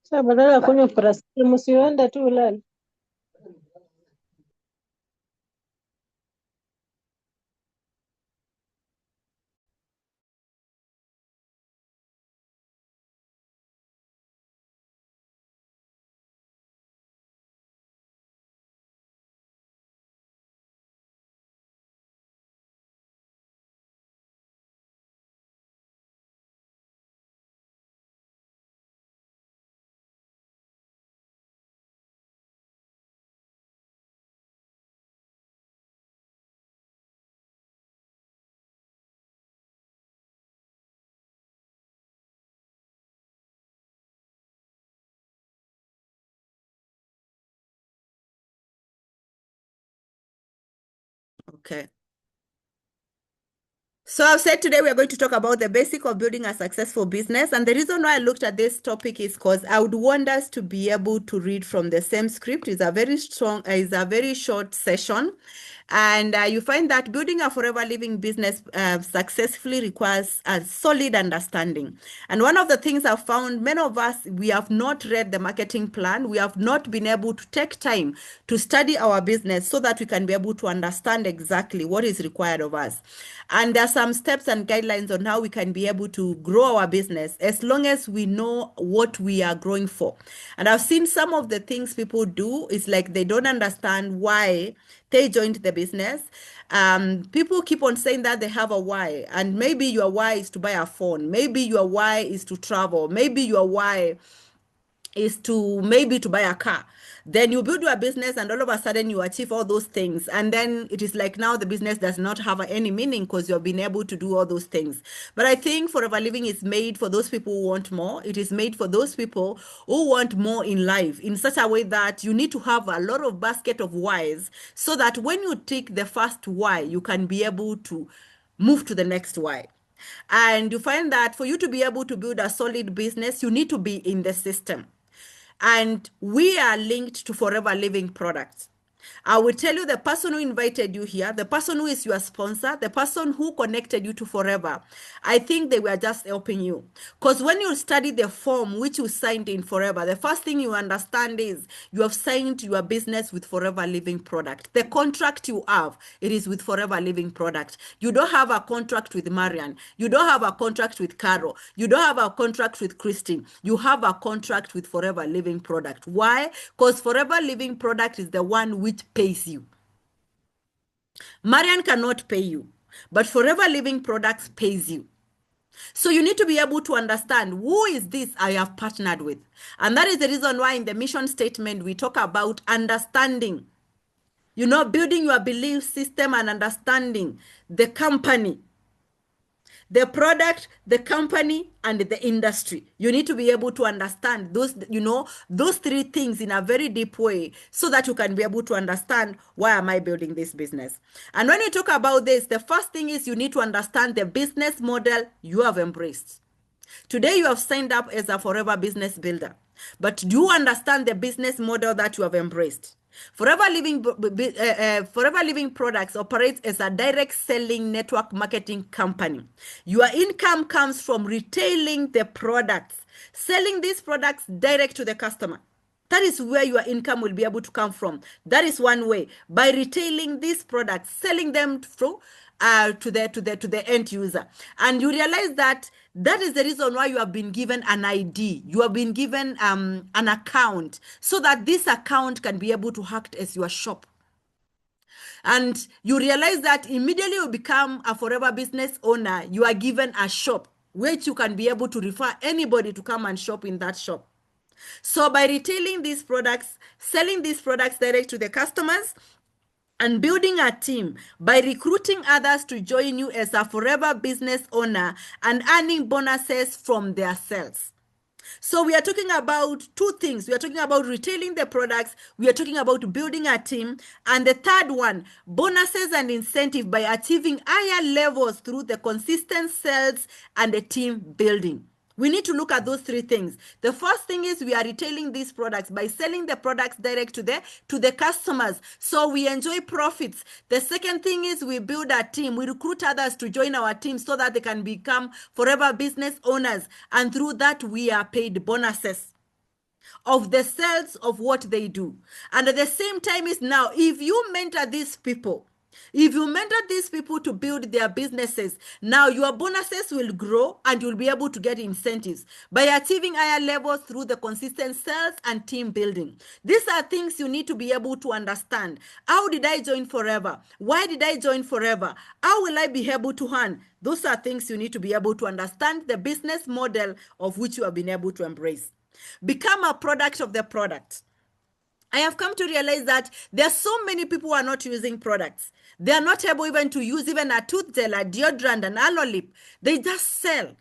Sasa badala ya kunywa paracetamol usiende tu ulale. Okay. So I've said today we are going to talk about the basic of building a successful business. And the reason why I looked at this topic is because I would want us to be able to read from the same script. It's a very strong, it's a very short session. And you find that building a forever living business successfully requires a solid understanding. And one of the things I've found, many of us, we have not read the marketing plan. We have not been able to take time to study our business so that we can be able to understand exactly what is required of us. And there are some steps and guidelines on how we can be able to grow our business as long as we know what we are growing for. And I've seen some of the things people do is like they don't understand why they joined the business. People keep on saying that they have a why, and maybe your why is to buy a phone, maybe your why is to travel, maybe your why is to maybe to buy a car. Then you build your business and all of a sudden you achieve all those things, and then it is like now the business does not have any meaning because you've been able to do all those things. But I think Forever Living is made for those people who want more. It is made for those people who want more in life in such a way that you need to have a lot of basket of whys so that when you take the first why you can be able to move to the next why. And you find that for you to be able to build a solid business, you need to be in the system. And we are linked to Forever Living products. I will tell you the person who invited you here, the person who is your sponsor, the person who connected you to Forever. I think they were just helping you. Because when you study the form which you signed in Forever, the first thing you understand is you have signed your business with Forever Living product. The contract you have, it is with Forever Living product. You don't have a contract with Marian. You don't have a contract with Carol. You don't have a contract with Christine. You have a contract with Forever Living product. Why? Because Forever Living product is the one which pays you. Marian cannot pay you, but Forever Living Products pays you. So you need to be able to understand who is this I have partnered with. And that is the reason why in the mission statement we talk about understanding, building your belief system and understanding the company, the product, the company, and the industry. You need to be able to understand those three things in a very deep way so that you can be able to understand why am I building this business. And when you talk about this, the first thing is you need to understand the business model you have embraced. Today you have signed up as a Forever Business Builder, but do you understand the business model that you have embraced? Forever Living Products operates as a direct selling network marketing company. Your income comes from retailing the products, selling these products direct to the customer. That is where your income will be able to come from. That is one way, by retailing these products, selling them through to the end user. And you realize that that is the reason why you have been given an ID. You have been given an account so that this account can be able to act as your shop. And you realize that immediately you become a Forever business owner, you are given a shop which you can be able to refer anybody to come and shop in that shop. So by retailing these products, selling these products direct to the customers, and building a team by recruiting others to join you as a Forever business owner and earning bonuses from their sales. So we are talking about two things. We are talking about retailing the products. We are talking about building a team. And the third one, bonuses and incentive by achieving higher levels through the consistent sales and the team building. We need to look at those three things. The first thing is we are retailing these products by selling the products direct to the customers, so we enjoy profits. The second thing is we build a team. We recruit others to join our team so that they can become forever business owners, and through that we are paid bonuses of the sales of what they do. And at the same time is now, if you mentor these people, if you mentor these people to build their businesses, now your bonuses will grow and you'll be able to get incentives by achieving higher levels through the consistent sales and team building. These are things you need to be able to understand. How did I join Forever? Why did I join Forever? How will I be able to earn? Those are things you need to be able to understand the business model of which you have been able to embrace. Become a product of the product. I have come to realize that there are so many people who are not using products. They are not able even to use even a tooth gel, a deodorant, an aloe lip. They just sell.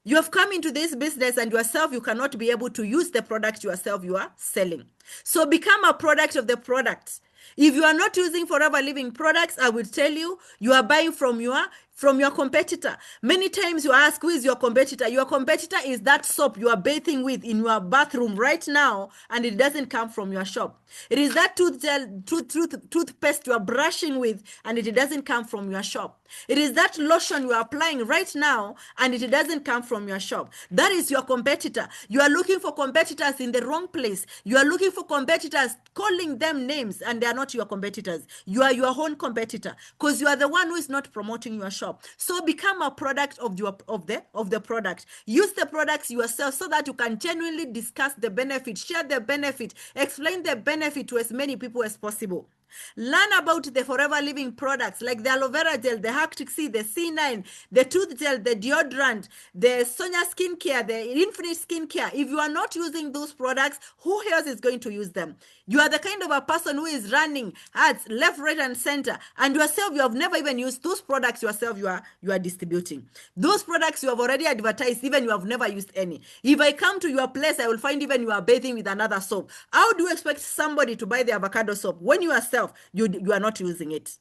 You have come into this business and yourself, you cannot be able to use the product yourself you are selling. So become a product of the product. If you are not using Forever Living products, I will tell you, you are buying from your competitor. Many times you ask, who is your competitor? Your competitor is that soap you are bathing with in your bathroom right now, and it doesn't come from your shop. It is that toothpaste you are brushing with, and it doesn't come from your shop. It is that lotion you are applying right now, and it doesn't come from your shop. That is your competitor. You are looking for competitors in the wrong place. You are looking for competitors, calling them names, and they are not your competitors. You are your own competitor, because you are the one who is not promoting your shop. So become a product of the product. Use the products yourself so that you can genuinely discuss the benefit, share the benefit, explain the benefit to as many people as possible. Learn about the Forever Living products like the aloe vera gel, the Arctic Sea, the C9, the tooth gel, the deodorant, the Sonia skincare, the Infinite skincare. If you are not using those products, who else is going to use them? You are the kind of a person who is running ads left, right, and center, and yourself, you have never even used those products yourself. You are distributing those products. You have already advertised, even you have never used any. If I come to your place, I will find even you are bathing with another soap. How do you expect somebody to buy the avocado soap when you yourself you are not using it?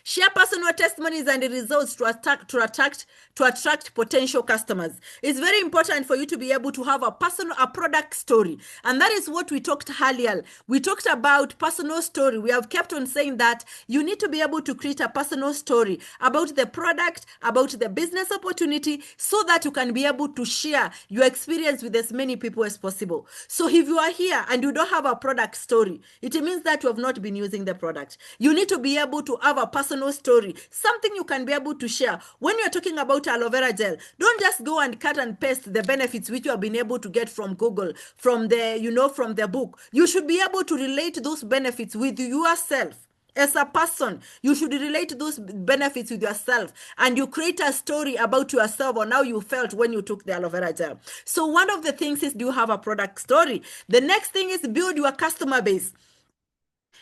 Share personal testimonies and the results to attract potential customers. It's very important for you to be able to have a product story, and that is what we talked earlier. We talked about personal story. We have kept on saying that you need to be able to create a personal story about the product, about the business opportunity, so that you can be able to share your experience with as many people as possible. So if you are here and you don't have a product story, it means that you have not been using the product. You need to be able to have a personal story, something you can be able to share. When you're talking about aloe vera gel, don't just go and cut and paste the benefits which you have been able to get from Google, from the book. You should be able to relate those benefits with yourself. As a person, you should relate those benefits with yourself, and you create a story about yourself on how you felt when you took the aloe vera gel. So one of the things is, do you have a product story? The next thing is build your customer base.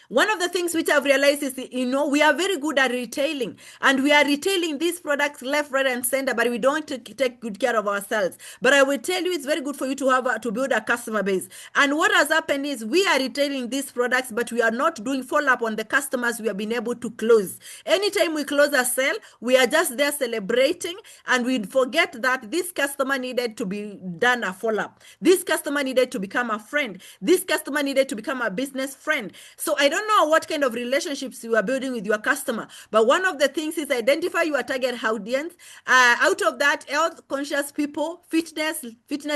One of the things which I've realized is, we are very good at retailing, and we are retailing these products left, right, and center, but we don't take good care of ourselves. But I will tell you, it's very good for you to build a customer base. And what has happened is, we are retailing these products, but we are not doing follow-up on the customers we have been able to close. Anytime we close a sale, we are just there celebrating, and we forget that this customer needed to be done a follow-up. This customer needed to become a friend. This customer needed to become a business friend. So I don't know what kind of relationships you are building with your customer, but one of the things is identify your target audience. Out of that, health conscious people, fitness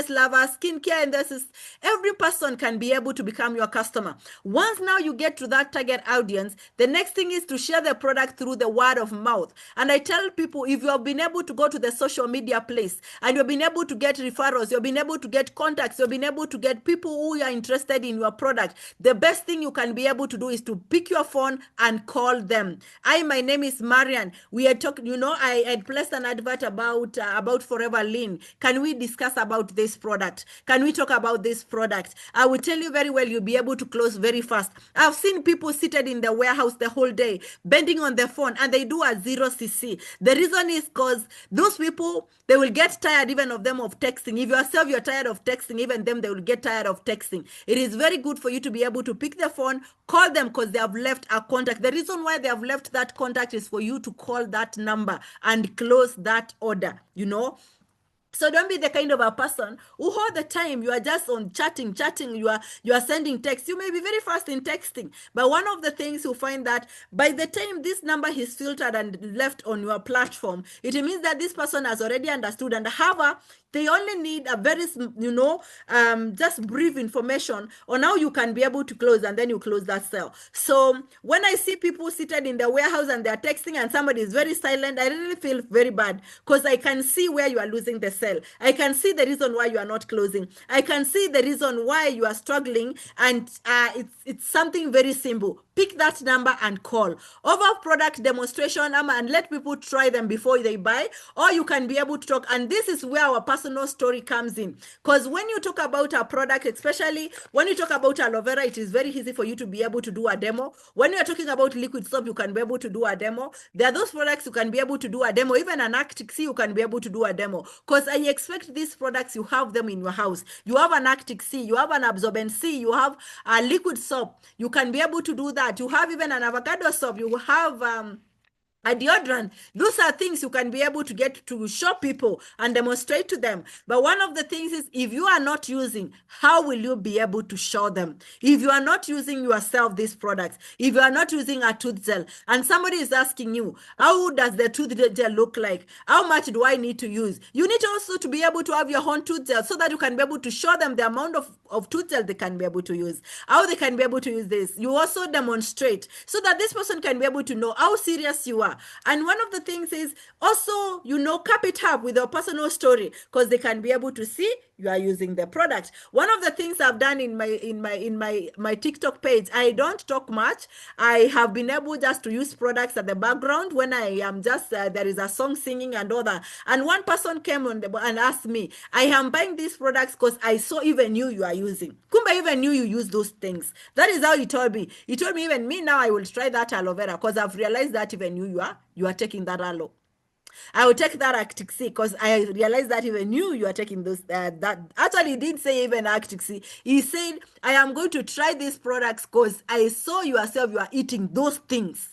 lovers, skincare enthusiasts, every person can be able to become your customer. Once now you get to that target audience, the next thing is to share the product through the word of mouth. And I tell people, if you have been able to go to the social media place and you've been able to get referrals, you've been able to get contacts, you've been able to get people who are interested in your product, the best thing you can be able to do is to pick your phone and call them. My name is Marian. We had talked, I had placed an advert about Forever Lean. Can we discuss about this product? Can we talk about this product? I will tell you very well, you'll be able to close very fast. I've seen people seated in the warehouse the whole day, bending on the phone, and they do a 0cc. The reason is because those people, they will get tired even of texting. If yourself, you're tired of texting, even them, they will get tired of texting. It is very good for you to be able to pick the phone, call them, because they have left a contact. The reason why they have left that contact is for you to call that number and close that order, So don't be the kind of a person who all the time you are just on chatting, you are sending text. You may be very fast in texting, but one of the things you find that by the time this number is filtered and left on your platform, it means that this person has already understood, and however, they only need a very, just brief information on how you can be able to close, and then you close that sale. So when I see people seated in the warehouse and they're texting and somebody is very silent, I really feel very bad, because I can see where you are losing the sale. I can see the reason why you are not closing. I can see the reason why you are struggling, and it's something very simple. Pick that number and call. Over product demonstration, and let people try them before they buy, or you can be able to talk. And this is where our personal story comes in, because when you talk about a product, especially when you talk about aloe vera, it is very easy for you to be able to do a demo. When you are talking about liquid soap, you can be able to do a demo. There are those products you can be able to do a demo. Even an Arctic Sea, you can be able to do a demo, because I expect these products, you have them in your house. You have an Arctic Sea, you have an absorbent sea, you have a liquid soap. You can be able to do that. You have even an avocado soap. You have a deodorant. Those are things you can be able to get to show people and demonstrate to them. But one of the things is, if you are not using, how will you be able to show them? If you are not using yourself these products, if you are not using a tooth gel, and somebody is asking you, how does the tooth gel look like? How much do I need to use? You need also to be able to have your own tooth gel, so that you can be able to show them the amount of tooth gel they can be able to use, how they can be able to use this. You also demonstrate, so that this person can be able to know how serious you are. And one of the things is also, cap it up with your personal story, because they can be able to see you are using the product. One of the things I've done in my TikTok page, I don't talk much. I have been able just to use products at the background when I am just there is a song singing and all that. And one person came on and asked me, I am buying these products because I saw even you are using. Kumba, even you use those things. That is how he told me. He told me, even me now, I will try that aloe vera, because I've realized that even you are taking that aloe. I will take that Arctic Sea, because I realized that even you are taking those. That actually, he didn't say even Arctic Sea. He said, I am going to try these products because I saw yourself, you are eating those things.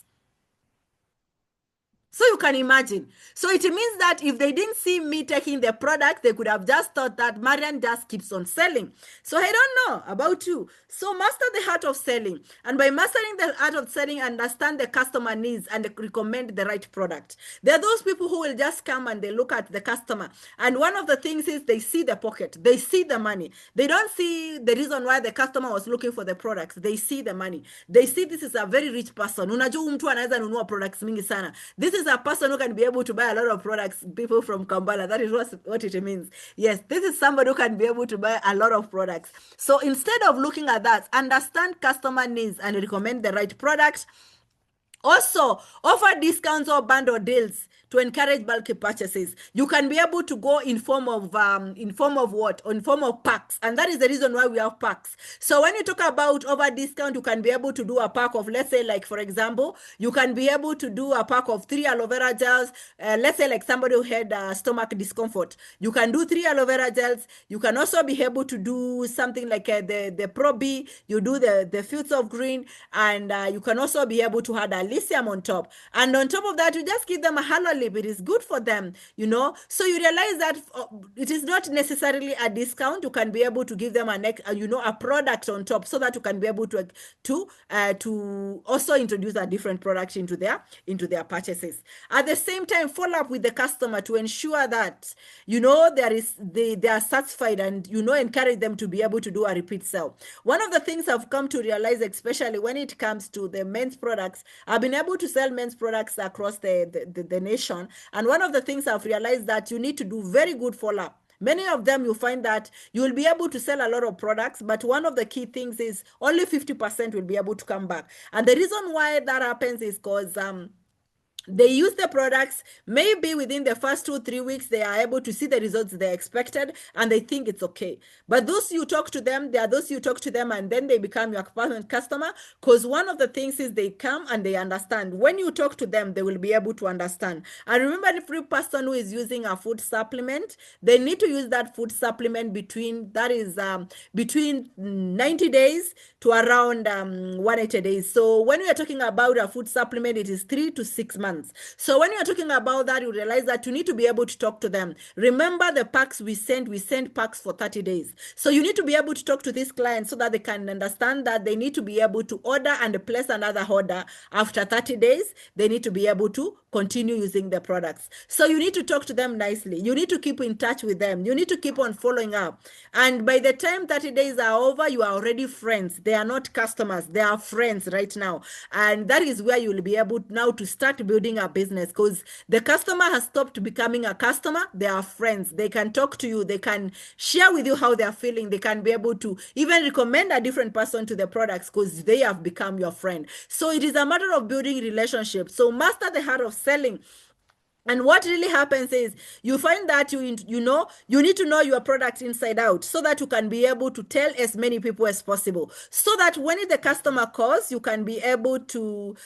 So you can imagine. So it means that if they didn't see me taking the product, they could have just thought that Marian just keeps on selling. So I don't know about you. So master the art of selling. And by mastering the art of selling, understand the customer needs and recommend the right product. There are those people who will just come and they look at the customer. And one of the things is they see the pocket. They see the money. They don't see the reason why the customer was looking for the products. They see the money. They see this is a very rich person. Unajua mtu anaweza nunua products mingi sana. This is a person who can be able to buy a lot of products, people from Kampala. That is what it means. Yes, this is somebody who can be able to buy a lot of products. So instead of looking at that, understand customer needs and recommend the right product. Also, offer discounts or bundle deals to encourage bulky purchases. You can be able to go in form of what? In form of packs. And that is the reason why we have packs. So when you talk about over discount, you can be able to do a pack of, let's say, like, for example, you can be able to do a pack of 3 aloe vera gels. Let's say, like, somebody who had stomach discomfort. You can do 3 aloe vera gels. You can also be able to do something like the Pro B. You do the Fields of Green. And you can also be able to add a lithium on top. And on top of that, you just give them a halo lip. It is good for them, So you realize that it is not necessarily a discount. You can be able to give them a product on top, so that you can be able to also introduce a different product into their purchases. At the same time, follow up with the customer to ensure that they are satisfied, and encourage them to be able to do a repeat sale. One of the things I've come to realize, especially when it comes to the men's products, I've been able to sell men's products across the nation. And one of the things I've realized that you need to do very good follow-up. Many of them, you find that you will be able to sell a lot of products, but one of the key things is only 50% will be able to come back. And the reason why that happens is because they use the products, maybe within the first 2-3 weeks, they are able to see the results they expected, and they think it's okay. But those you talk to them, and then they become your permanent customer, because one of the things is they come and they understand. When you talk to them, they will be able to understand. And remember, every person who is using a food supplement, they need to use that food supplement between 90 days to around 180 days. So when we are talking about a food supplement, it is 3 to 6 months. months. So when you're talking about that, you realize that you need to be able to talk to them. Remember the packs we send packs for 30 days. So you need to be able to talk to these clients so that they can understand that they need to be able to order and place another order after 30 days. They need to be able to continue using the products. So you need to talk to them nicely. You need to keep in touch with them. You need to keep on following up. And by the time 30 days are over, you are already friends. They are not customers. They are friends right now. And that is where you will be able now to start building a business, because the customer has stopped becoming a customer. They are friends. They can talk to you. They can share with you how they are feeling. They can be able to even recommend a different person to the products because they have become your friend. So it is a matter of building relationships. So master the art of selling. And what really happens is you find that you need to know your product inside out so that you can be able to tell as many people as possible, so that when the customer calls, you can be able to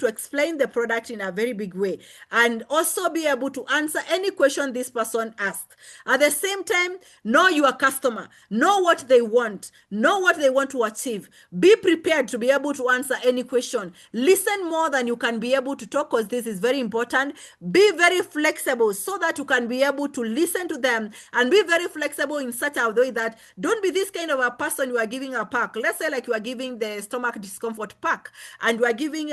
explain the product in a very big way, and also be able to answer any question this person asks. At the same time, know your customer, know what they want to achieve. Be prepared to be able to answer any question. Listen more than you can be able to talk, because this is very important. Be very flexible so that you can be able to listen to them, and be very flexible in such a way that don't be this kind of a person you are giving a pack. Let's say like you are giving the stomach discomfort pack, and you are giving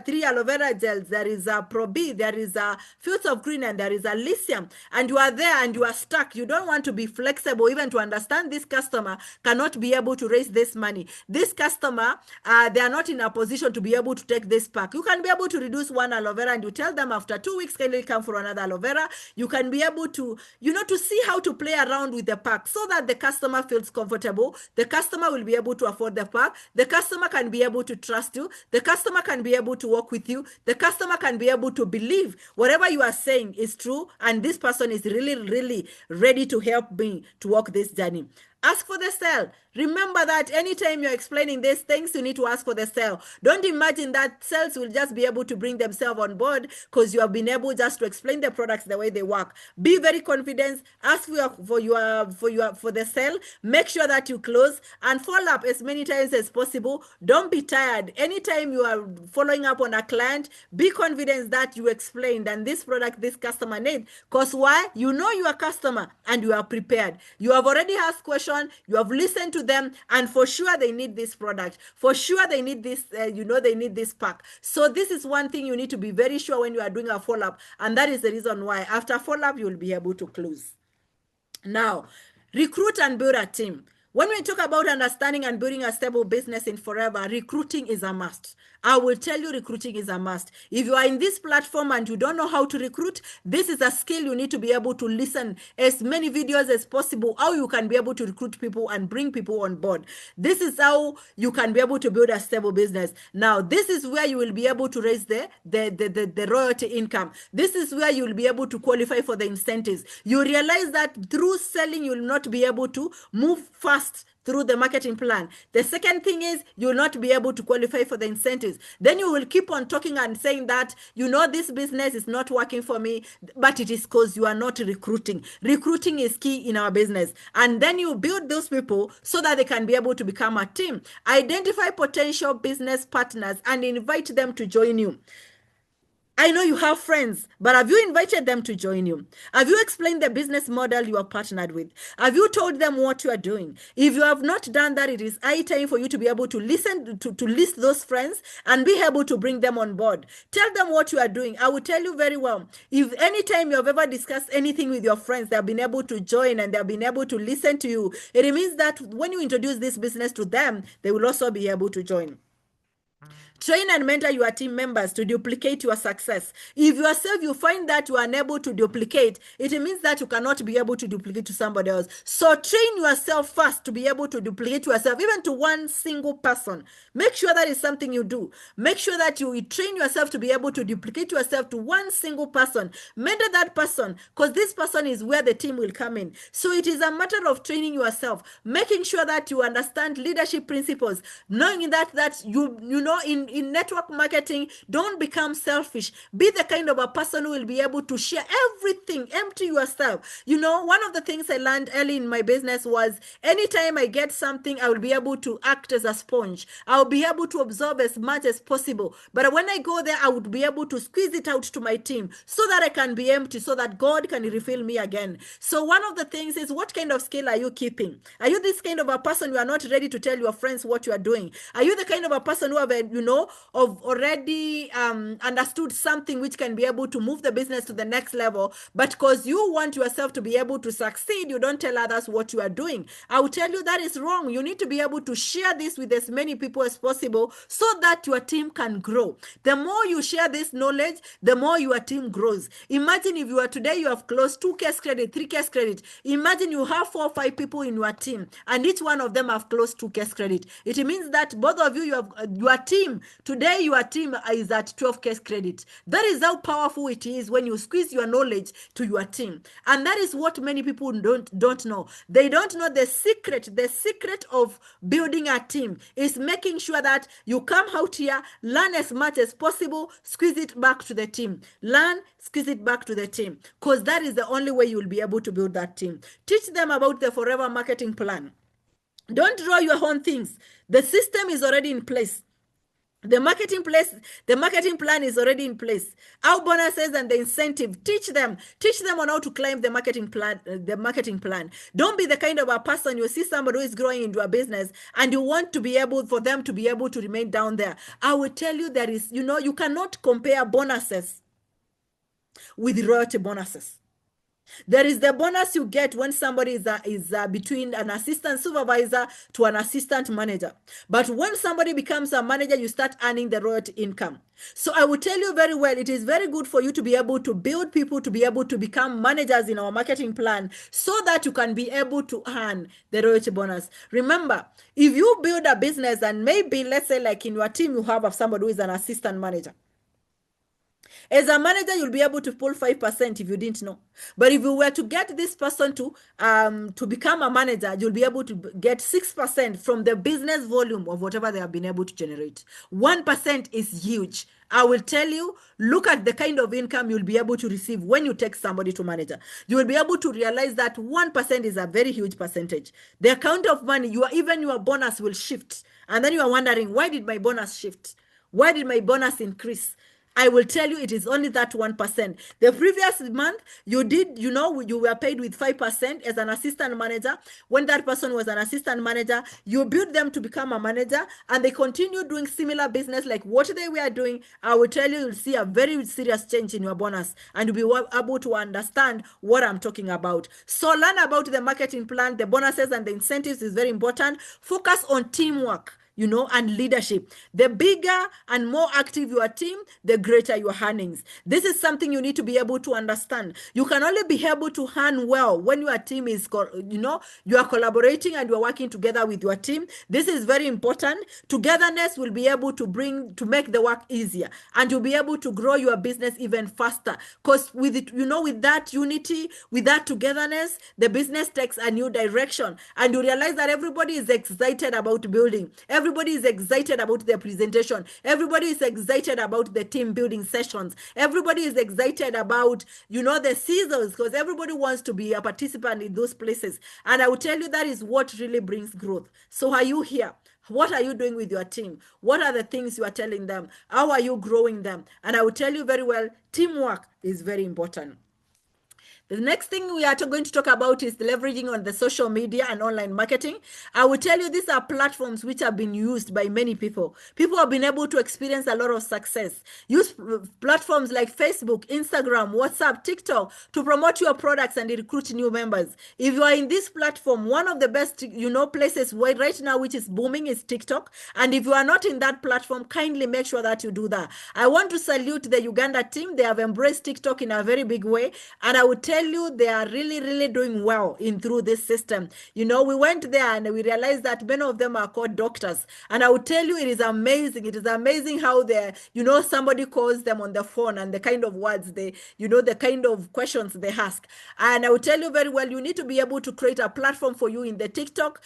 three aloe vera gels. There is a Pro B, there is a Fields of Green, and there is a lithium, and you are there and you are stuck. You don't want to be flexible even to understand this customer cannot be able to raise this money. This customer, they are not in a position to be able to take this pack. You can be able to reduce one aloe vera, and you tell them after 2 weeks, can they come for another aloe vera? You can be able to, to see how to play around with the pack so that the customer feels comfortable. The customer will be able to afford the pack. The customer can be able to trust you. The customer can be able to work with you. The customer can be able to believe whatever you are saying is true, and this person is really, really ready to help me to walk this journey. Ask for the sale. Remember that anytime you're explaining these things, you need to ask for the sale. Don't imagine that sales will just be able to bring themselves on board because you have been able just to explain the products the way they work. Be very confident. Ask for the sale. Make sure that you close and follow up as many times as possible. Don't be tired. Anytime you are following up on a client, be confident that you explained and this product this customer needs. Because why? You know your customer and you are prepared. You have already asked questions. You have listened to them, and for sure they need this product. For sure they need this, they need this pack. So this is one thing you need to be very sure when you are doing a follow-up, and that is the reason why after follow-up you will be able to close. Now, recruit and build a team. When we talk about understanding and building a stable business in forever, recruiting is a must. I will tell you recruiting is a must. If you are in this platform and you don't know how to recruit, this is a skill you need to be able to listen as many videos as possible, how you can be able to recruit people and bring people on board. This is how you can be able to build a stable business. Now, this is where you will be able to raise the royalty income. This is where you will be able to qualify for the incentives. You realize that through selling, you will not be able to move fast through the marketing plan. The second thing is you will not be able to qualify for the incentives. Then you will keep on talking and saying that, this business is not working for me, but it is because you are not recruiting. Recruiting is key in our business. And then you build those people so that they can be able to become a team. Identify potential business partners and invite them to join you. I know you have friends, but have you invited them to join you? Have you explained the business model you are partnered with? Have you told them what you are doing? If you have not done that, it is high time for you to be able to listen, to list those friends and be able to bring them on board. Tell them what you are doing. I will tell you very well, if any time you have ever discussed anything with your friends, they have been able to join and they have been able to listen to you, it means that when you introduce this business to them, they will also be able to join. Train and mentor your team members to duplicate your success. If yourself you find that you are unable to duplicate, it means that you cannot be able to duplicate to somebody else. So train yourself first to be able to duplicate yourself, even to one single person. Make sure that is something you do. Make sure that you train yourself to be able to duplicate yourself to one single person. Mentor that person, because this person is where the team will come in. So it is a matter of training yourself, making sure that you understand leadership principles, knowing that you know in network marketing, don't become selfish. Be the kind of a person who will be able to share everything, empty yourself. You know, one of the things I learned early in my business was anytime I get something, I will be able to act as a sponge. I'll be able to absorb as much as possible. But when I go there, I would be able to squeeze it out to my team so that I can be empty, so that God can refill me again. So one of the things is, what kind of skill are you keeping? Are you this kind of a person you are not ready to tell your friends what you are doing? Are you the kind of a person who have, of already understood something which can be able to move the business to the next level, but because you want yourself to be able to succeed, you don't tell others what you are doing? I will tell you that is wrong. You need to be able to share this with as many people as possible so that your team can grow. The more you share this knowledge, the more your team grows. Imagine if you are today, you have closed 2 case credit, 3 case credit. Imagine you have 4 or 5 people in your team and each one of them have closed 2 case credit. It means that both of you have your team today, your team is at 12 case credit. That is how powerful it is when you squeeze your knowledge to your team. And that is what many people don't know. They don't know the secret. The secret of building a team is making sure that you come out here, learn as much as possible, squeeze it back to the team. Learn, squeeze it back to the team, because that is the only way you will be able to build that team. Teach them about the forever marketing plan. Don't draw your own things. The system is already in place. The marketing plan is already in place. Our bonuses and the incentive, teach them on how to climb the marketing plan. Don't be the kind of a person, you see somebody who is growing into a business and you want to be able for them to be able to remain down there. I will tell you, there is, you cannot compare bonuses with royalty bonuses. There is the bonus you get when somebody is between an assistant supervisor to an assistant manager. But when somebody becomes a manager, you start earning the royalty income. So I will tell you very well, it is very good for you to be able to build people to be able to become managers in our marketing plan so that you can be able to earn the royalty bonus. Remember, if you build a business and maybe, let's say like in your team, you have somebody who is an assistant manager. As a manager, you'll be able to pull 5% if you didn't know. But if you were to get this person to become a manager, you'll be able to get 6% from the business volume of whatever they have been able to generate. 1% is huge. I will tell you, look at the kind of income you'll be able to receive when you take somebody to manager. You will be able to realize that 1% is a very huge percentage. The amount of money, even your bonus will shift. And then you are wondering, why did my bonus shift? Why did my bonus increase? I will tell you, it is only that 1%. The previous month, you were paid with 5% as an assistant manager. When that person was an assistant manager, you built them to become a manager, and they continue doing similar business like what they were doing. I will tell you, you'll see a very serious change in your bonus, and you'll be able to understand what I'm talking about. So learn about the marketing plan, the bonuses and the incentives is very important. Focus on teamwork, and leadership. The bigger and more active your team, the greater your earnings. This is something you need to be able to understand. You can only be able to earn well when your team is, you are collaborating and you are working together with your team. This is very important. Togetherness will be able to make the work easier, and you'll be able to grow your business even faster. Because with it, with that unity, with that togetherness, the business takes a new direction, and you realize that everybody is excited about building. Everybody is excited about their presentation. Everybody is excited about the team building sessions. Everybody is excited about, the seasons, because everybody wants to be a participant in those places. And I will tell you, that is what really brings growth. So are you here? What are you doing with your team? What are the things you are telling them? How are you growing them? And I will tell you very well, teamwork is very important. The next thing we are going to talk about is leveraging on the social media and online marketing. I will tell you, these are platforms which have been used by many people. People have been able to experience a lot of success. Use platforms like Facebook, Instagram, WhatsApp, TikTok to promote your products and recruit new members. If you are in this platform, one of the best, places right now which is booming is TikTok. And if you are not in that platform, kindly make sure that you do that. I want to salute the Uganda team. They have embraced TikTok in a very big way. And I would tell tell you, they are really, really doing well in through this system. You know, we went there and we realized that many of them are called doctors. And I will tell you, it is amazing. It is amazing how they're, you know, somebody calls them on the phone and the kind of words they, you know, the kind of questions they ask. And I will tell you very well, you need to be able to create a platform for you in the TikTok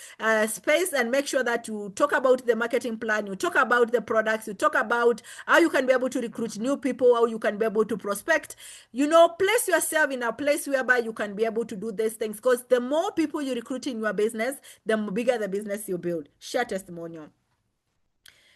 space and make sure that you talk about the marketing plan, you talk about the products, you talk about how you can be able to recruit new people, how you can be able to prospect. You know, place yourself in a place whereby you can be able to do these things, because the more people you recruit in your business, the bigger the business you build. Share testimonial.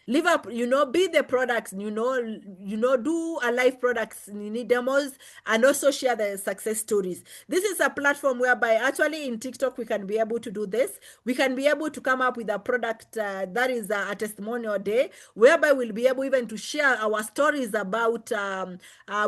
Live up, you know, be the products, you know, do a live products, you need demos, and also share the success stories. This is a platform whereby actually in TikTok we can be able to do this. We can be able to come up with a product that is a testimonial day, whereby we'll be able even to share our stories about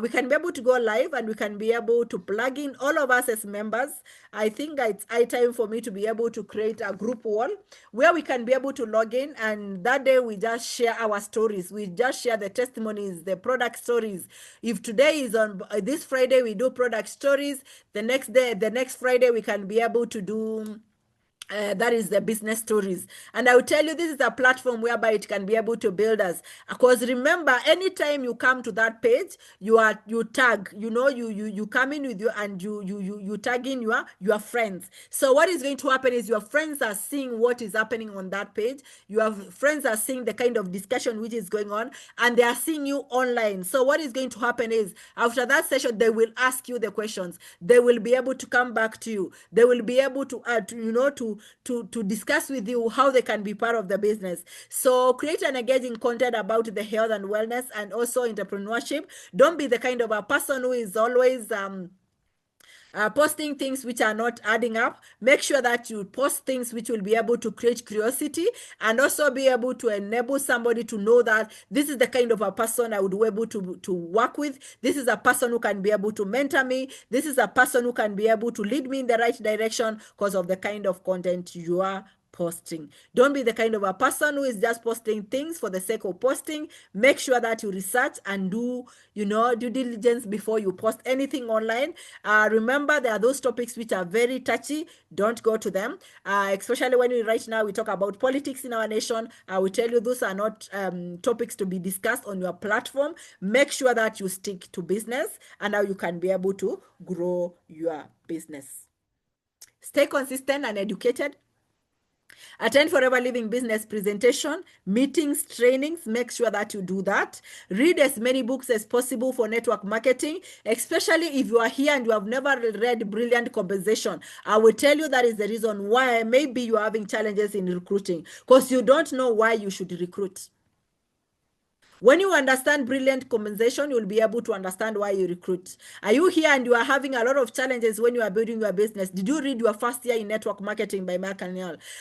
we can be able to go live and we can be able to plug in all of us as members. I think it's high time for me to be able to create a group wall where we can be able to log in, and that day we just share our stories. We just share the testimonies, the product stories. If today is on this Friday, we do product stories. The next day, the next Friday, we can be able to do that is the business stories. And I will tell you, this is a platform whereby it can be able to build us, because remember, anytime you come to that page, you tag, you know, you come in with you, and you tag in your friends. So what is going to happen is your friends are seeing what is happening on that page. Your friends are seeing the kind of discussion which is going on, and they are seeing you online. So what is going to happen is, after that session, they will ask you the questions. They will be able to come back to you. They will be able to you know, to discuss with you how they can be part of the business. So create an engaging content about the health and wellness and also entrepreneurship. Don't be the kind of a person who is always posting things which are not adding up. Make sure that you post things which will be able to create curiosity, and also be able to enable somebody to know that this is the kind of a person I would be able to work with. This is a person who can be able to mentor me. This is a person who can be able to lead me in the right direction because of the kind of content you are posting. Don't be the kind of a person who is just posting things for the sake of posting. Make sure that you research and do, you know, due diligence before you post anything online. Remember, there are those topics which are very touchy. Don't go to them, especially when right now we talk about politics in our nation. I will tell you, those are not topics to be discussed on your platform. Make sure that you stick to business and how you can be able to grow your business. Stay consistent and educated. Attend Forever Living Business presentation, meetings, trainings. Make sure that you do that. Read as many books as possible for network marketing, especially if you are here and you have never read Brilliant Compensation. I will tell you that is the reason why maybe you are having challenges in recruiting, because you don't know why you should recruit. When you understand Brilliant Compensation, you'll be able to understand why you recruit. Are you here and you are having a lot of challenges when you are building your business? Did you read your first year in network marketing by Mark?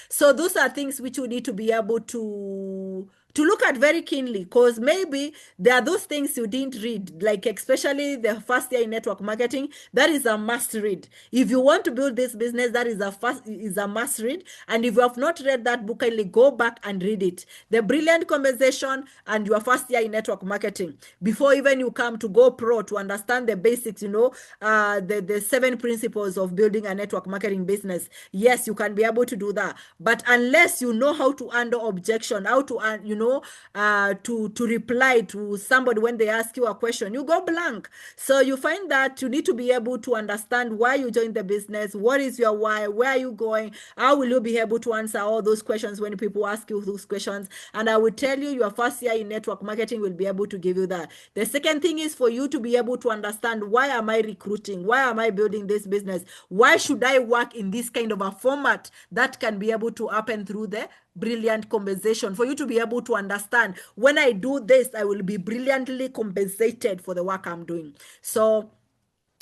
So those are things which you need to be able to look at very keenly, because maybe there are those things you didn't read, like especially the first year in network marketing. That is a must read. If you want to build this business, that is a must read. And if you have not read that book, kindly go back and read it. The Brilliant Conversation and your first year in network marketing, before even you come to go pro, to understand the basics, you know, the 7 principles of building a network marketing business. Yes, you can be able to do that. But unless you know how to handle objection, how to, you know, to reply to somebody when they ask you a question, you go blank. So you find that you need to be able to understand why you joined the business, what is your why, where are you going, how will you be able to answer all those questions when people ask you those questions. And I will tell you, your first year in network marketing will be able to give you that. The second thing is for you to be able to understand, why am I recruiting? Why am I building this business? Why should I work in this kind of a format? That can be able to happen through the Brilliant Compensation, for you to be able to understand, when I do this, I will be brilliantly compensated for the work I'm doing. So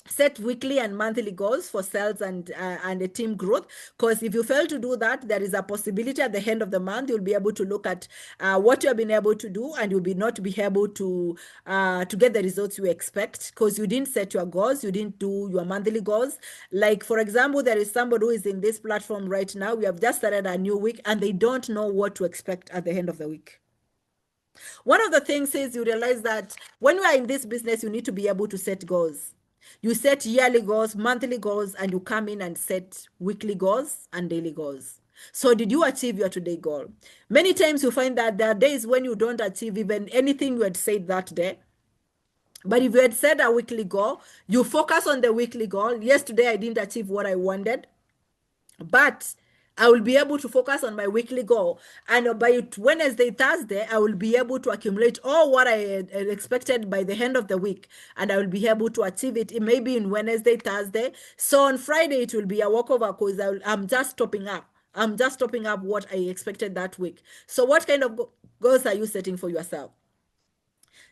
set weekly and monthly goals for sales and a team growth, because if you fail to do that, there is a possibility at the end of the month you'll be able to look at what you have been able to do, and you'll be not be able to get the results you expect, because you didn't set your goals, you didn't do your monthly goals. Like, for example, there is somebody who is in this platform right now. We have just started a new week and they don't know what to expect at the end of the week. One of the things is, you realize that when you are in this business, you need to be able to set goals. You set yearly goals, monthly goals, and you come in and set weekly goals and daily goals. So did you achieve your today goal? Many times you find that there are days when you don't achieve even anything you had said that day. But if you had set a weekly goal, you focus on the weekly goal. Yesterday I didn't achieve what I wanted, but I will be able to focus on my weekly goal. And by Wednesday, Thursday, I will be able to accumulate all what I had expected by the end of the week. And I will be able to achieve it maybe in Wednesday, Thursday. So on Friday, it will be a walkover because I'm just topping up. I'm just topping up what I expected that week. So what kind of goals are you setting for yourself?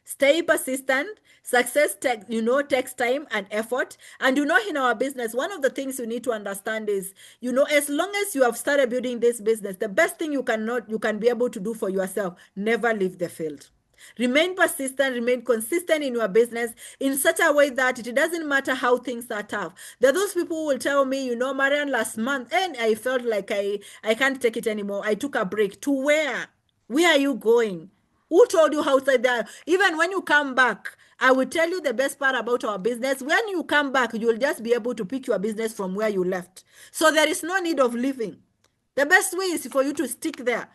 Stay persistent. Success takes time and effort. And in our business, one of the things you need to understand is, as long as you have started building this business, the best thing you can be able to do for yourself, never leave the field. Remain persistent, remain consistent in your business in such a way that it doesn't matter how things are tough. There are those people who will tell me, Marian, last month, and I felt like I can't take it anymore. I took a break. To where? Where are you going? Who told you outside there? Even when you come back, I will tell you the best part about our business. When you come back, you'll just be able to pick your business from where you left. So there is no need of leaving. The best way is for you to stick there.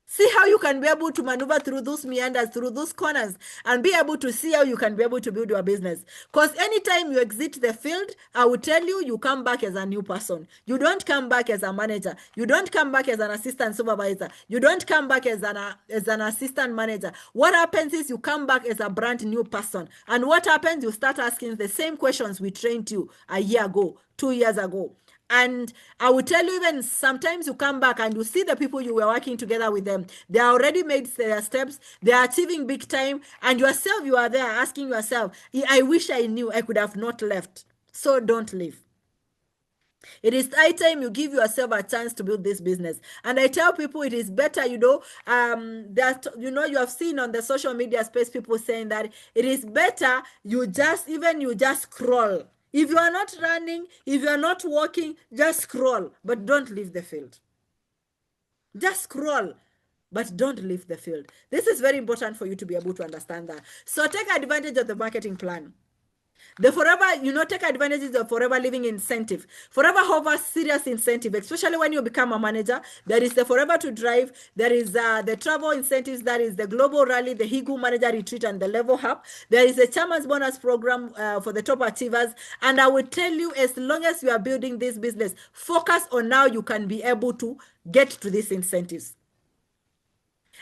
See how you can be able to maneuver through those meanders, through those corners, and be able to see how you can be able to build your business. Because anytime you exit the field, I will tell you, you come back as a new person. You don't come back as a manager. You don't come back as an assistant supervisor. You don't come back as an assistant manager. What happens is you come back as a brand new person. And what happens? You start asking the same questions we trained you a year ago, 2 years ago. And I will tell you, even sometimes you come back and you see the people you were working together with them. They are already made their steps. They are achieving big time. And yourself, you are there asking yourself, I wish I knew I could have not left. So don't leave. It is high time you give yourself a chance to build this business. And I tell people it is better, that, you have seen on the social media space, people saying that it is better you just scroll. If you are not running, if you are not walking, just scroll, but don't leave the field. Just scroll, but don't leave the field. This is very important for you to be able to understand that. So take advantage of the marketing plan. The forever, take advantage of the forever living incentive. Forever offers serious incentive, especially when you become a manager. There is the forever to drive. There is the travel incentives. That is the global rally, the Higu manager retreat, and the level hub. There is a chairman's bonus program for the top achievers. And I will tell you, as long as you are building this business, focus on how you can be able to get to these incentives.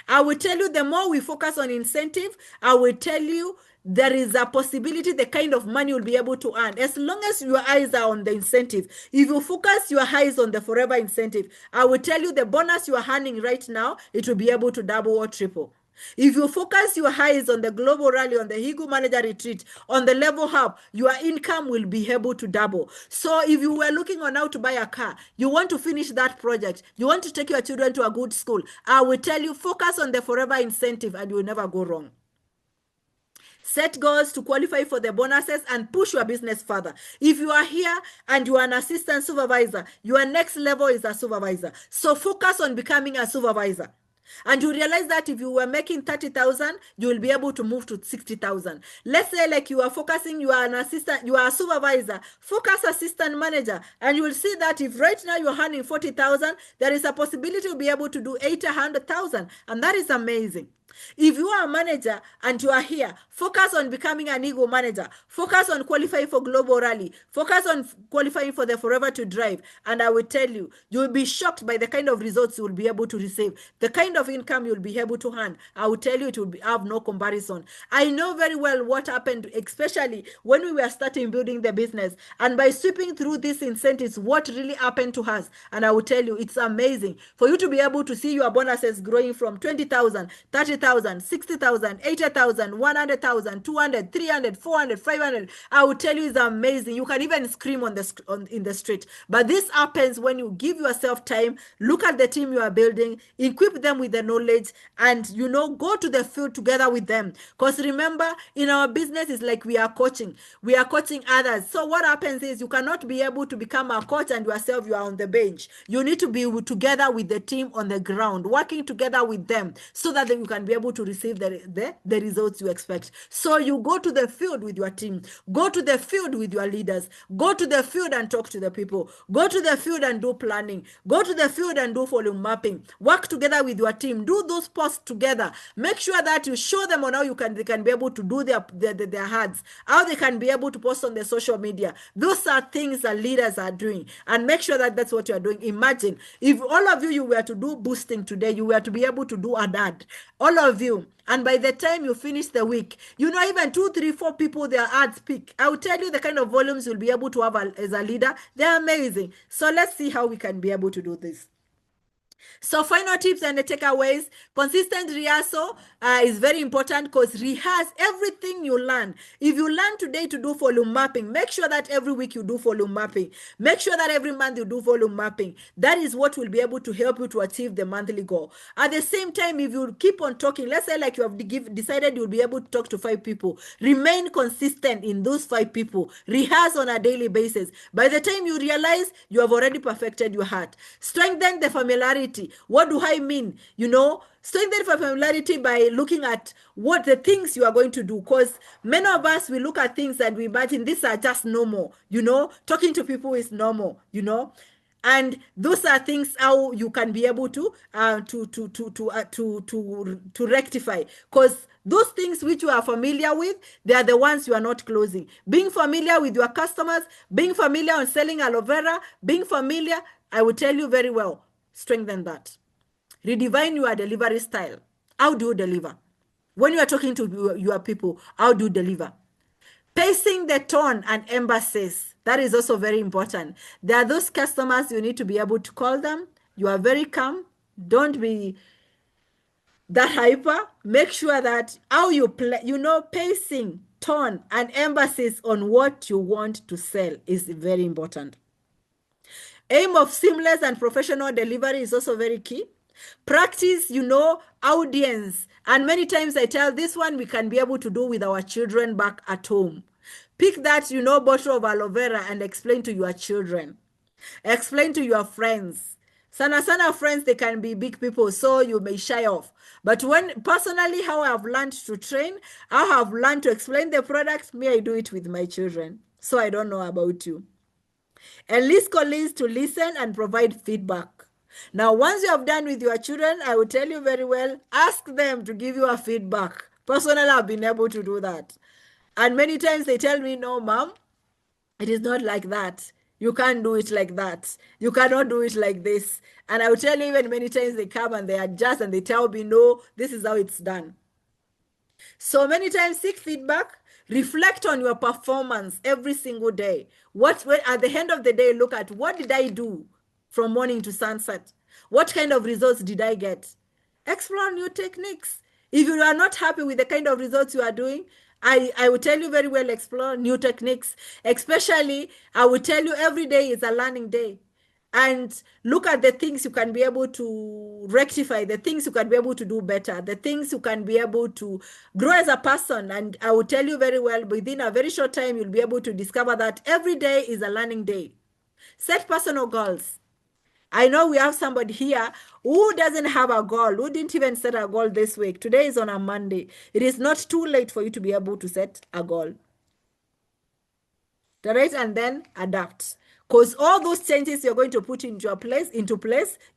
I will tell you, the more we focus on incentive, I will tell you, there is a possibility the kind of money you'll be able to earn. As long as your eyes are on the incentive, if you focus your eyes on the forever incentive, I will tell you the bonus you are earning right now, it will be able to double or triple. If you focus your eyes on the global rally, on the Higu manager retreat, on the level hub, your income will be able to double. So if you were looking on how to buy a car, you want to finish that project, you want to take your children to a good school, I will tell you, focus on the forever incentive and you will never go wrong. Set goals to qualify for the bonuses and push your business further. If you are here and you are an assistant supervisor, your next level is a supervisor. So focus on becoming a supervisor. And you realize that if you were making 30,000, you will be able to move to 60,000. Let's say like you are focusing, you are an assistant, you are a supervisor, focus assistant manager, and you will see that if right now you're earning 40,000, there is a possibility you'll be able to do 100,000, and that is amazing. If you are a manager and you are here, focus on becoming an ego manager. Focus on qualifying for global rally. Focus on qualifying for the forever to drive. And I will tell you, you will be shocked by the kind of results you will be able to receive. The kind of income you will be able to earn. I will tell you, it will have no comparison. I know very well what happened, especially when we were starting building the business. And by sweeping through these incentives, what really happened to us. And I will tell you, it's amazing for you to be able to see your bonuses growing from 20,000, 30,000, 60,000, 80,000, 100,000, 200, 300, 400, 500. I will tell you, it's amazing. You can even scream in the street. But this happens when you give yourself time, look at the team you are building, equip them with the knowledge, and go to the field together with them. Because remember, in our business, it's like we are coaching. We are coaching others. So what happens is you cannot be able to become a coach and yourself you are on the bench. You need to be together with the team on the ground, working together with them so that you can be be able to receive the results you expect. So you go to the field with your team, go to the field with your leaders, go to the field and talk to the people, go to the field and do planning, go to the field and do volume mapping, work together with your team, do those posts together, make sure that you show them on how they can be able to do their ads, how they can be able to post on the social media. Those are things that leaders are doing, and make sure that that's what you are doing. Imagine if all of you were to do boosting today, you were to be able to do an ad, all of you, and by the time you finish the week, even 2, 3, 4 people, their ads peak. I will tell you the kind of volumes you'll be able to have as a leader. They're amazing. So let's see how we can be able to do this. So final tips and the takeaways: consistent rehearsal is very important, because rehearse everything you learn. If you learn today to do volume mapping, make sure that every week you do volume mapping. Make sure that every month you do volume mapping. That is what will be able to help you to achieve the monthly goal. At the same time, if you keep on talking, let's say like you have decided you'll be able to talk to 5 people, remain consistent in those 5 people. Rehearse on a daily basis. By the time you realize, you have already perfected your heart. Strengthen the familiarity. What do I mean? Strengthen familiarity by looking at what the things you are going to do, because many of us, we look at things and we imagine these are just normal. Talking to people is normal. And those are things how you can be able to rectify, because those things which you are familiar with, they are the ones you are not closing. Being familiar with your customers, being familiar on selling aloe vera, being familiar, I will tell you very well, strengthen that. Redefine your delivery style. How do you deliver? When you are talking to your people, how do you deliver? Pacing the tone and emphasis. That is also very important. There are those customers you need to be able to call them. You are very calm. Don't be that hyper. Make sure that how you play, pacing, tone, and emphasis on what you want to sell is very important. Aim of seamless and professional delivery is also very key. Practice, audience. And many times I tell this one we can be able to do with our children back at home. Pick that, bottle of aloe vera and explain to your children. Explain to your friends. Sana friends, they can be big people, so you may shy off. But personally, how I have learned to train, I have learned to explain the product, I do it with my children. So I don't know about you. Enlist colleagues to listen and provide feedback. Now, once you have done with your children, I will tell you very well, ask them to give you a feedback. Personally, I've been able to do that. And many times they tell me, no, mom, it is not like that. You can't do it like that. You cannot do it like this. And I will tell you, even many times they come and they adjust and they tell me, no, this is how it's done. So many times seek feedback. Reflect on your performance every single day. At the end of the day, look at what did I do from morning to sunset? What kind of results did I get? Explore new techniques. If you are not happy with the kind of results you are doing, I will tell you very well, explore new techniques. Especially, I will tell you every day is a learning day. And look at the things you can be able to rectify, the things you can be able to do better, the things you can be able to grow as a person. And I will tell you very well, within a very short time, you'll be able to discover that every day is a learning day. Set personal goals. I know we have somebody here who doesn't have a goal, who didn't even set a goal this week. Today is on a Monday. It is not too late for you to be able to set a goal. Right? And then adapt. Because all those changes you're going to put into place,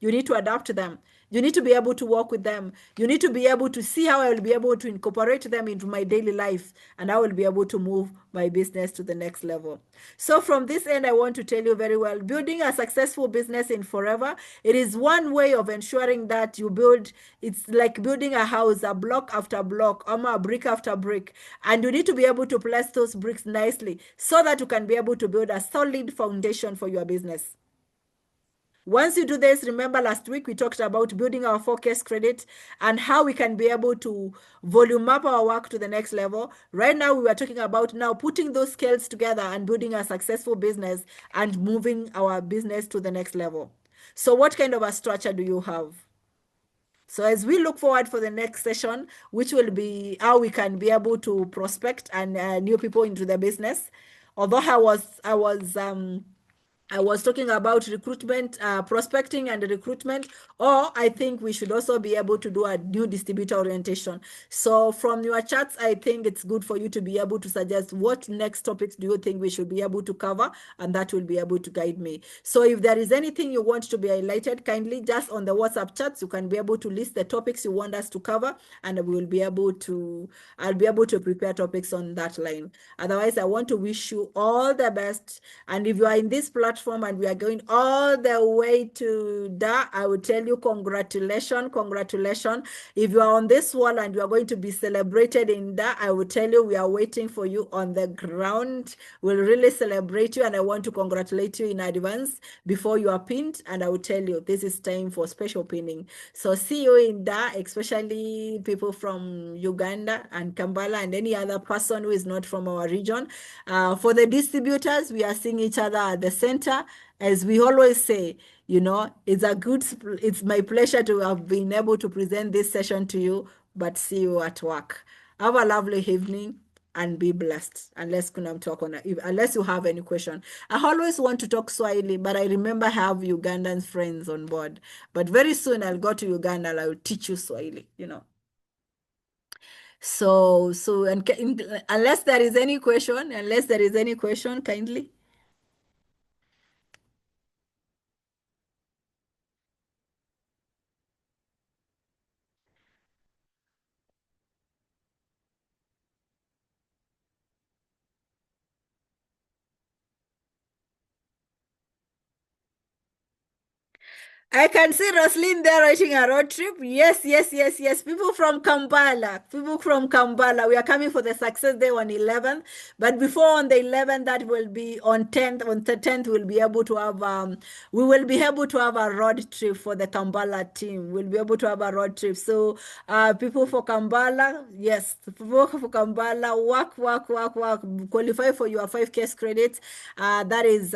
you need to adapt them. You need to be able to work with them. You need to be able to see how I will be able to incorporate them into my daily life, and I will be able to move my business to the next level. So from this end, I want to tell you very well, building a successful business in forever, it is one way of ensuring that you build, it's like building a house, a block after block, a brick after brick. And you need to be able to place those bricks nicely so that you can be able to build a solid foundation for your business. Once you do this, remember last week we talked about building our forecast credit and how we can be able to volume up our work to the next level. Right now, we were talking about now putting those skills together and building a successful business and moving our business to the next level. So what kind of a structure do you have? So as we look forward for the next session, which will be how we can be able to prospect and new people into the business. Although I was I was talking about recruitment, prospecting and recruitment, or I think we should also be able to do a new distributor orientation. So from your chats, I think it's good for you to be able to suggest what next topics do you think we should be able to cover, and that will be able to guide me. So if there is anything you want to be highlighted, kindly just on the WhatsApp chats, you can be able to list the topics you want us to cover, and we will be able to, I'll be able to prepare topics on that line. Otherwise, I want to wish you all the best. And if you are in this platform and we are going all the way to Da, I will tell you congratulations, congratulations. If you are on this wall and you are going to be celebrated in Da, I will tell you we are waiting for you on the ground. We'll really celebrate you, and I want to congratulate you in advance before you are pinned. And I will tell you this is time for special pinning. So see you in Da, especially people from Uganda and Kampala and any other person who is not from our region. For the distributors, we are seeing each other at the center. As we always say, it's my pleasure to have been able to present this session to you, but see you at work. Have a lovely evening and be blessed. Unless you have any question. I always want to talk Swahili, but I remember I have Ugandan friends on board. But very soon I'll go to Uganda and I will teach you Swahili. And unless there is any question, kindly. I can see Roslyn there writing a road trip. Yes, yes, yes, yes. People from Kampala. People from Kampala. We are coming for the success day on 11th. But before on the 11th, that will be on 10th. On the 10th, we will be able to have a road trip for the Kampala team. We'll be able to have a road trip. So people for Kampala, yes, people for Kampala, work, work, work, work. Qualify for your 5K credits. That is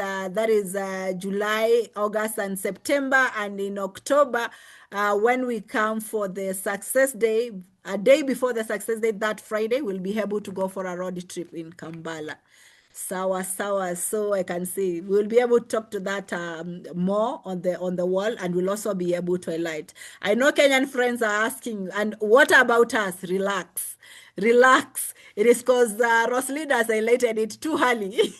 July, August, and September. And in October, when we come for the success day, a day before the success day, that Friday, we'll be able to go for a road trip in Kampala. Sawa sawa. So I can see we'll be able to talk to that more on the wall, and we'll also be able to highlight. I know Kenyan friends are asking, and what about us? Relax, relax. It is because Roslyn has highlighted it too early.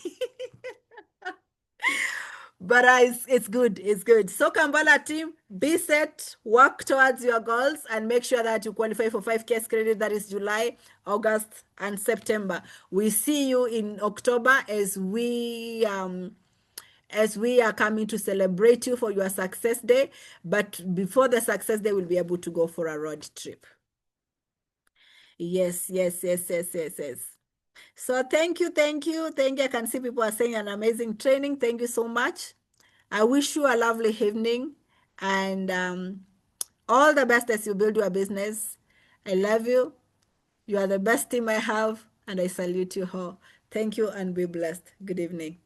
But it's good. It's good. So Kampala team, be set, work towards your goals, and make sure that you qualify for 5K credit. That is July, August, and September. We see you in October as we are coming to celebrate you for your success day. But before the success day, we'll be able to go for a road trip. Yes, yes, yes, yes, yes, yes. So thank you, thank you, thank you. I can see people are saying an amazing training. Thank you so much. I wish you a lovely evening, and all the best as you build your business. I love you. You are the best team I have, and I salute you all. Thank you and be blessed. Good evening.